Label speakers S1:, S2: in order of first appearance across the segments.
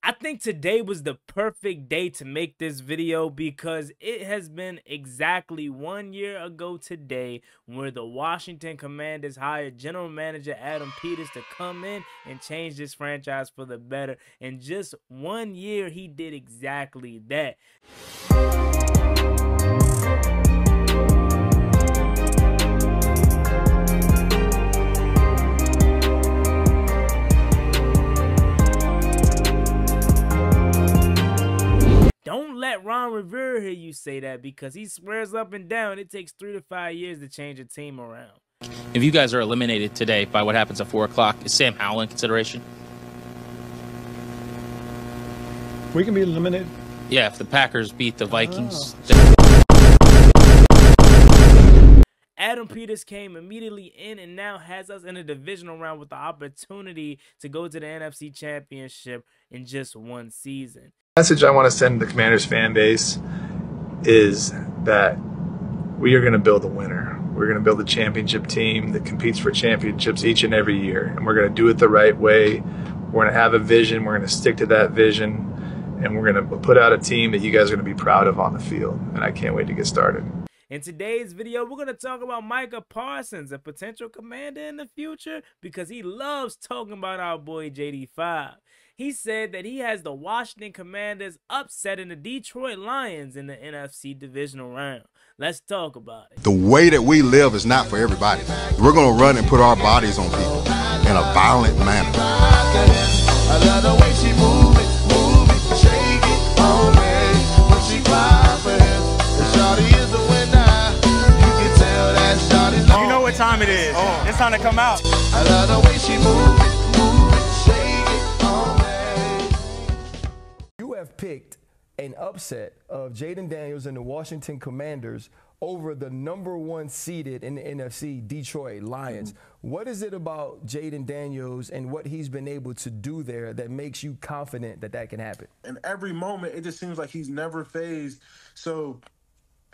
S1: I think today was the perfect day to make this video because it has been exactly 1 year ago today where the Washington Commanders hired General Manager Adam Peters to come in and change this franchise for the better. In just 1 year, he did exactly that. Don't let Ron Rivera hear you say that, because he swears up and down it takes 3 to 5 years to change a team around.
S2: If you guys are eliminated today by what happens at 4 o'clock, is Sam Howell in consideration?
S3: We can be eliminated?
S2: Yeah, if the Packers beat the Vikings.
S1: Adam Peters came immediately in and now has us in a divisional round with the opportunity to go to the NFC Championship in just 1 season.
S4: The message I want to send the Commanders fan base is that we are going to build a winner. We're going to build a championship team that competes for championships each and every year, and we're going to do it the right way. We're going to have a vision. We're going to stick to that vision, and we're going to put out a team that you guys are going to be proud of on the field, and I can't wait to get started.
S1: In today's video, we're going to talk about Micah Parsons, a potential commander in the future, because he loves talking about our boy JD5. He said that he has the Washington Commanders upsetting the Detroit Lions in the NFC divisional round. Let's talk about it.
S5: The way that we live is not for everybody. We're going to run and put our bodies on people in a violent manner.
S6: I love the way she move it, shake it all day. When she cry for him, the shawty is the winner. You can tell that shawty's
S7: You know what time it is. It's time to come out.
S6: I love the way she move it, shake it all day.
S8: You have picked an upset of Jayden Daniels and the Washington Commanders over the #1 seeded in the NFC, Detroit Lions. What is it about Jayden Daniels and what he's been able to do there that makes you confident that that can happen?
S9: And every moment, it just seems like he's never phased. So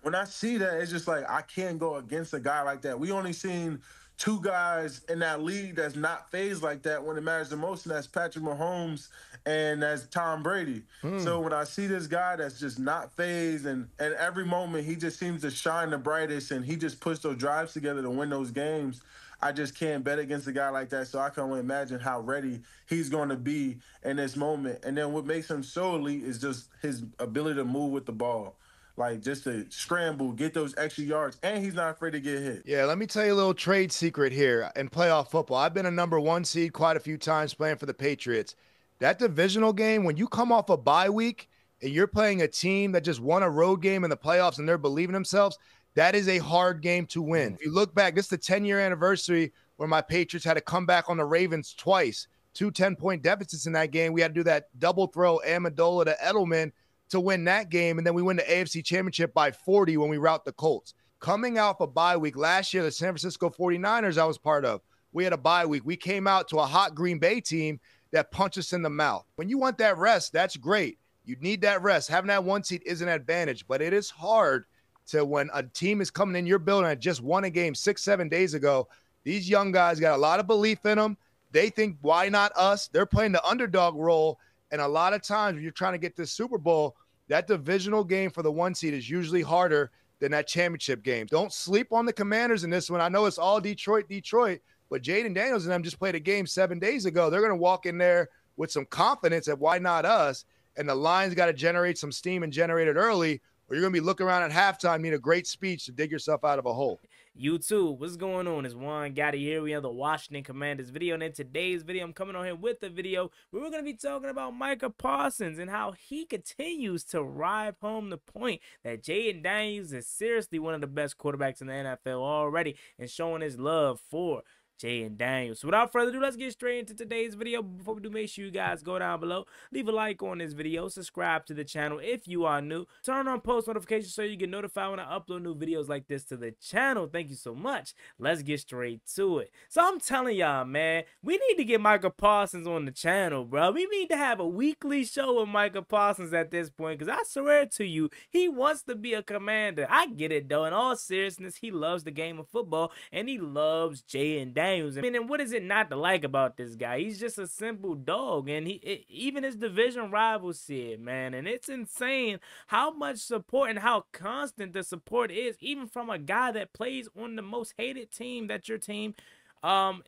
S9: when I see that, it's just like I can't go against a guy like that. We only seen 2 guys in that league that's not phased like that when it matters the most, and that's Patrick Mahomes and that's Tom Brady. So when I see this guy that's just not phased, and every moment he just seems to shine the brightest, and he just puts those drives together to win those games, I just can't bet against a guy like that. So I can only imagine how ready he's going to be in this moment. And then what makes him so elite is just his ability to move with the ball. Like, just to scramble, get those extra yards, and he's not afraid to get hit.
S10: Yeah, let me tell you a little trade secret here in playoff football. I've been a #1 seed quite a few times playing for the Patriots. That divisional game, when you come off a bye week and you're playing a team that just won a road game in the playoffs and they're believing themselves, that is a hard game to win. If you look back, this is the 10-year anniversary where my Patriots had to come back on the Ravens twice. 2 10-point deficits in that game. We had to do that double throw Amendola to Edelman to win that game, and then we win the AFC Championship by 40 when we rout the Colts. Coming out of a bye week last year, the San Francisco 49ers I was part of, we had a bye week. We came out to a hot Green Bay team that punched us in the mouth. When you want that rest, that's great. You need that rest. Having that 1 seed is an advantage, but it is hard to, when a team is coming in your building and just won a game 6-7 days ago, these young guys got a lot of belief in them. They think, why not us? They're playing the underdog role. And a lot of times when you're trying to get this Super Bowl, that divisional game for the 1 seed is usually harder than that championship game. Don't sleep on the Commanders in this one. I know it's all Detroit, but Jayden Daniels and them just played a game 7 days ago. They're going to walk in there with some confidence that why not us? And the Lions got to generate some steam and generate it early, or you're going to be looking around at halftime, need a great speech to dig yourself out of a hole.
S1: YouTube, what's going on? It's Juan Gotti here. We have the Washington Commanders video, and in today's video, I'm coming on here with the video where we're going to be talking about Micah Parsons and how he continues to drive home the point that Jayden Daniels is seriously one of the best quarterbacks in the NFL already, and showing his love for Jayden Daniels. So without further ado, let's get straight into today's video. Before we do, make sure you guys go down below, leave a like on this video, subscribe to the channel if you are new, turn on post notifications so you get notified when I upload new videos like this to the channel. Thank you so much. Let's get straight to it. So I'm telling y'all, man, we need to get Micah Parsons on the channel, bro. We need to have a weekly show with Micah Parsons at this point, because I swear to you, he wants to be a Commander. I get it, though. In all seriousness, he loves the game of football, and he loves Jayden Daniels. Daniels. I mean, and what is it not to like about this guy? He's just a simple dog, and even his division rivals see it, man. And it's insane how much support and how constant the support is, even from a guy that plays on the most hated team that your team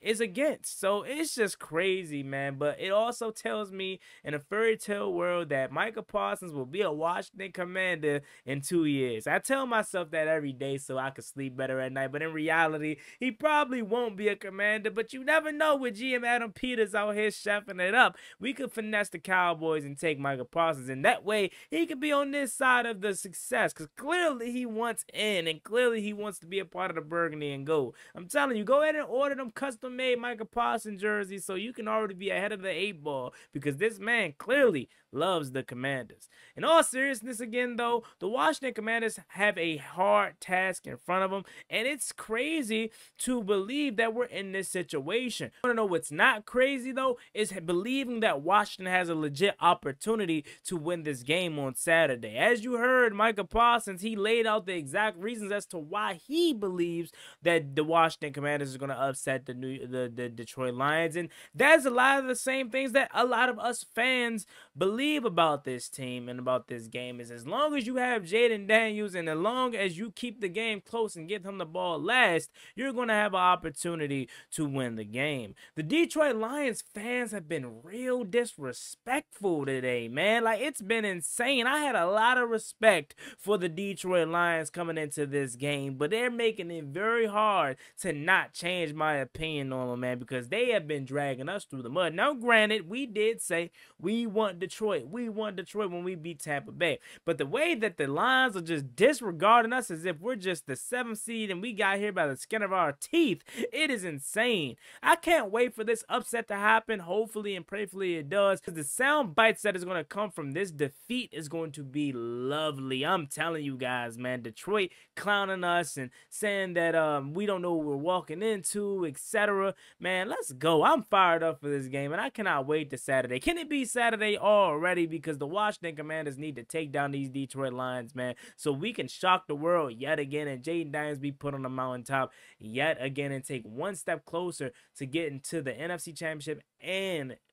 S1: is against. So it's just crazy, man. But it also tells me in a fairy tale world that Micah Parsons will be a Washington Commander in 2 years. I tell myself that every day so I can sleep better at night, but in reality he probably won't be a Commander. But you never know with GM Adam Peters out here chefing it up. We could finesse the Cowboys and take Micah Parsons, and that way he could be on this side of the success, because clearly he wants in, and clearly he wants to be a part of the burgundy and gold. I'm telling you, go ahead and order them custom-made Micah Parsons jerseys so you can already be ahead of the 8-ball, because this man clearly loves the Commanders. In all seriousness, again though, the Washington Commanders have a hard task in front of them, and it's crazy to believe that we're in this situation. I want to know what's not crazy though is believing that Washington has a legit opportunity to win this game on Saturday. As you heard Micah Parsons, he laid out the exact reasons as to why he believes that the Washington Commanders are going to upset the Detroit Lions, and that's a lot of the same things that a lot of us fans believe about this team and about this game. Is as long as you have Jaden Daniels and as long as you keep the game close and give him the ball last, you're going to have an opportunity to win the game. The Detroit Lions fans have been real disrespectful today, man. Like, it's been insane. I had a lot of respect for the Detroit Lions coming into this game, but they're making it very hard to not change my opinion on them, man, because they have been dragging us through the mud. Now, granted, we did say we want Detroit. We want Detroit when we beat Tampa Bay. But the way that the Lions are just disregarding us as if we're just the 7th seed and we got here by the skin of our teeth, it is insane. I can't wait for this upset to happen. Hopefully and prayerfully it does, because the sound bites that is going to come from this defeat is going to be lovely. I'm telling you guys, man, Detroit clowning us and saying that we don't know what we're walking into, etc. Man, let's go. I'm fired up for this game, and I cannot wait to Saturday. Can it be Saturday already? Because the Washington Commanders need to take down these Detroit Lions, man, so we can shock the world yet again and Jaden Daniels be put on the mountaintop yet again and take one step closer to getting to the NFC Championship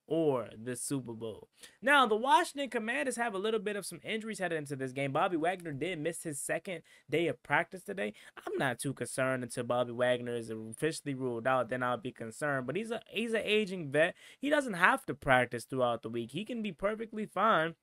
S1: or the Super Bowl. Now, the Washington Commanders have a little bit of some injuries headed into this game. Bobby Wagner did miss his 2nd day of practice today. I'm not too concerned until Bobby Wagner is officially ruled out. Then I'll be concerned. But he's an aging vet. He doesn't have to practice throughout the week. He can be perfectly fine,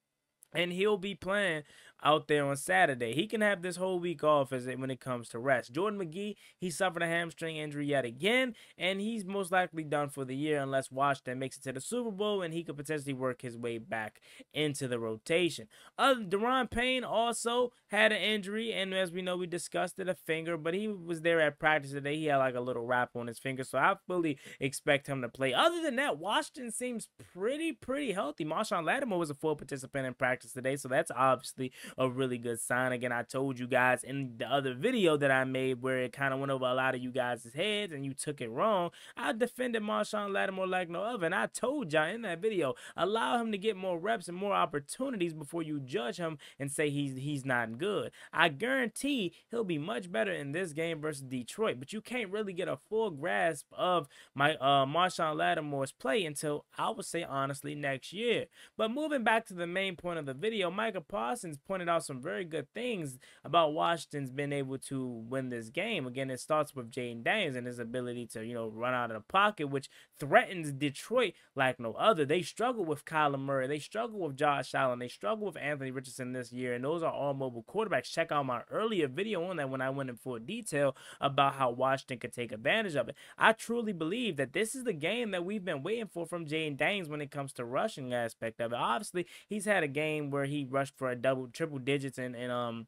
S1: and he'll be playing out there on Saturday. He can have this whole week off when it comes to rest. Jordan McGee, he suffered a hamstring injury yet again, and he's most likely done for the year unless Washington makes it to the Super Bowl, and he could potentially work his way back into the rotation. Deron Payne also had an injury, and as we know, we discussed it, a finger, but he was there at practice today. He had like a little wrap on his finger, so I fully expect him to play. Other than that, Washington seems pretty healthy. Marshawn Lattimore was a full participant in practice today, so that's obviously a really good sign. Again, I told you guys in the other video that I made where it kind of went over a lot of you guys' heads and you took it wrong. I defended Marshawn Lattimore like no other, and I told y'all in that video, allow him to get more reps and more opportunities before you judge him and say he's not good. I guarantee he'll be much better in this game versus Detroit, but you can't really get a full grasp of my Marshawn Lattimore's play until, I would say honestly, next year. But moving back to the main point of the video, Micah Parsons pointed out some very good things about Washington's being able to win this game. Again, it starts with Jaden Daniels and his ability to, run out of the pocket, which threatens Detroit like no other. They struggle with Kyler Murray. They struggle with Josh Allen. They struggle with Anthony Richardson this year, and those are all mobile quarterbacks. Check out my earlier video on that when I went in full detail about how Washington could take advantage of it. I truly believe that this is the game that we've been waiting for from Jaden Daniels when it comes to rushing aspect of it. Obviously, he's had a game where he rushed for a triple digits and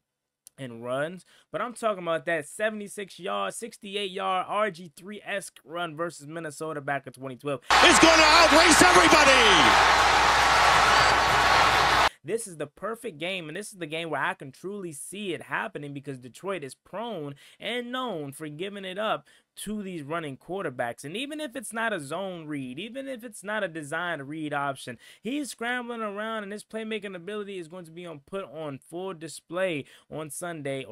S1: runs, but I'm talking about that 76-yard, 68-yard RG3-esque run versus Minnesota back in 2012.
S6: It's going to outrace everybody.
S1: This is the perfect game, and this is the game where I can truly see it happening because Detroit is prone and known for giving it up to these running quarterbacks. And even if it's not a zone read, even if it's not a designed read option, he's scrambling around, and his playmaking ability is going to be put on full display on Saturday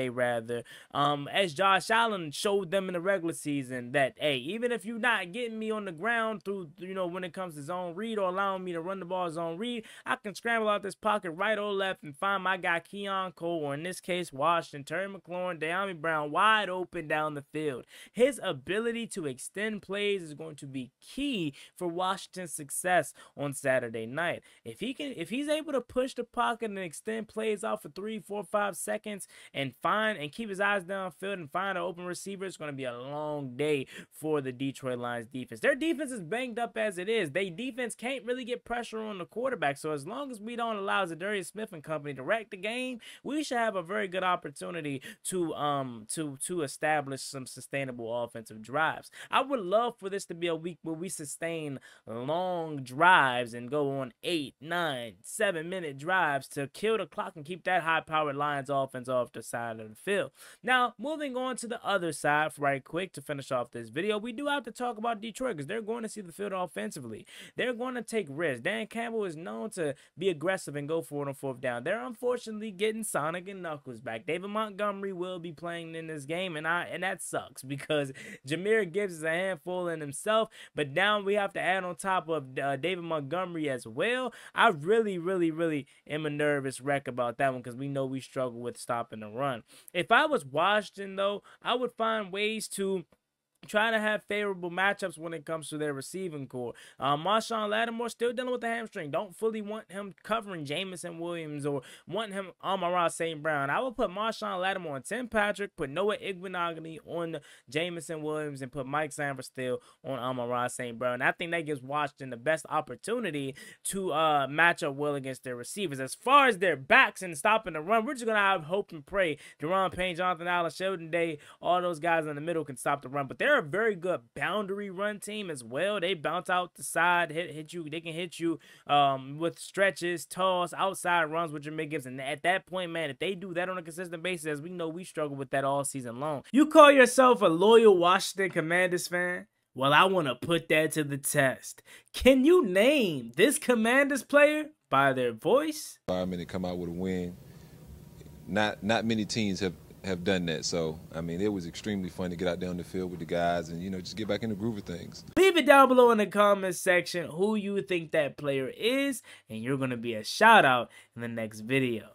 S1: rather. As Josh Allen showed them in the regular season that, hey, even if you're not getting me on the ground through, when it comes to zone read or allowing me to run the ball zone read, I can scramble out this pocket right or left and find my guy Keon Cole, or in this case Washington, Terry McLaurin, De'Ami Brown wide open down the field. His ability to extend plays is going to be key for Washington's success on Saturday night. If he's able to push the pocket and extend plays out for 3, 4, 5 seconds and keep his eyes downfield and find an open receiver, it's going to be a long day for the Detroit Lions defense. Their defense is banged up as it is. They defense can't really get pressure on the quarterback. So as long as we don't allow Zadarius Smith and company to wreck the game, we should have a very good opportunity to establish some sustainable offensive drives. I would love for this to be a week where we sustain long drives and go on 8, 9, 7-minute drives to kill the clock and keep that high-powered Lions offense off the side of the field. Now, moving on to the other side right quick to finish off this video, we do have to talk about Detroit because they're going to see the field offensively. They're going to take risks. Dan Campbell is known to be aggressive and go for it on 4th down. They're unfortunately getting Sonic and Knuckles back. David Montgomery will be playing in this game, and that sucks because Jahmyr Gibbs is a handful in himself, but now we have to add on top of David Montgomery as well. I really am a nervous wreck about that one because we know we struggle with stopping the run. If I was Washington, though, I would find ways to trying to have favorable matchups when it comes to their receiving core. Marshawn Lattimore still dealing with the hamstring. Don't fully want him covering Jamison Williams or want him Amon-Ra St. Brown. I would put Marshawn Lattimore on Tim Patrick, put Noah Igbenogany on Jamison Williams, and put Mike Sanford on Amon-Ra St. Brown. I think that gives Washington the best opportunity to match up well against their receivers. As far as their backs and stopping the run, we're just going to have hope and pray. Deron Payne, Jonathan Allen, Sheldon Day, all those guys in the middle can stop the run. But they're a very good boundary run team as well. They bounce out the side, hit you. They can hit you with stretches, toss, outside runs with Jahmyr Gibbs. And at that point, man, if they do that on a consistent basis, as we know we struggle with that all season long. You call yourself a loyal Washington Commanders fan? Well, I want to put that to the test. Can you name this Commanders player by their voice?
S11: To come out with a win. Not many teams have done that. So, I mean, it was extremely fun to get out there on the field with the guys and, just get back in the groove of things.
S1: Leave it down below in the comments section who you think that player is, and you're going to be a shout out in the next video.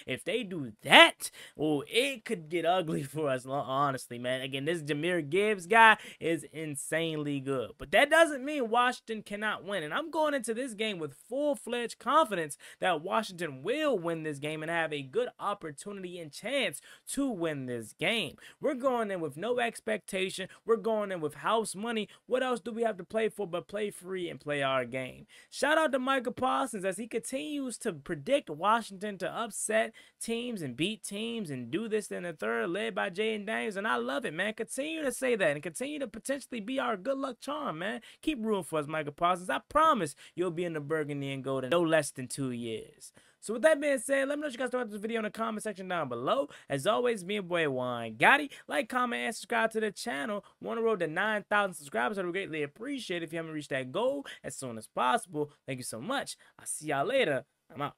S1: If they do that, oh, it could get ugly for us, honestly, man. Again, this Jahmyr Gibbs guy is insanely good. But that doesn't mean Washington cannot win. And I'm going into this game with full-fledged confidence that Washington will win this game and have a good opportunity and chance to win this game. We're going in with no expectation. We're going in with house money. What else do we have to play for but play free and play our game? Shout out to Micah Parsons as he continues to predict Washington to upset teams and beat teams and do this in the third, led by Jaden Daniels, and I love it, man. Continue to say that and continue to potentially be our good luck charm, man. Keep rooting for us, Micah Parsons. I promise you'll be in the burgundy and gold in no less than 2 years. So with that being said, let me know what you guys thought of this video in the comment section down below. As always, me and boy Juan Gotti. Like, comment, and subscribe to the channel. We're on the road to 9,000 subscribers. I would greatly appreciate it if you haven't reached that goal as soon as possible. Thank you so much. I'll see y'all later. I'm out.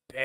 S1: Peace.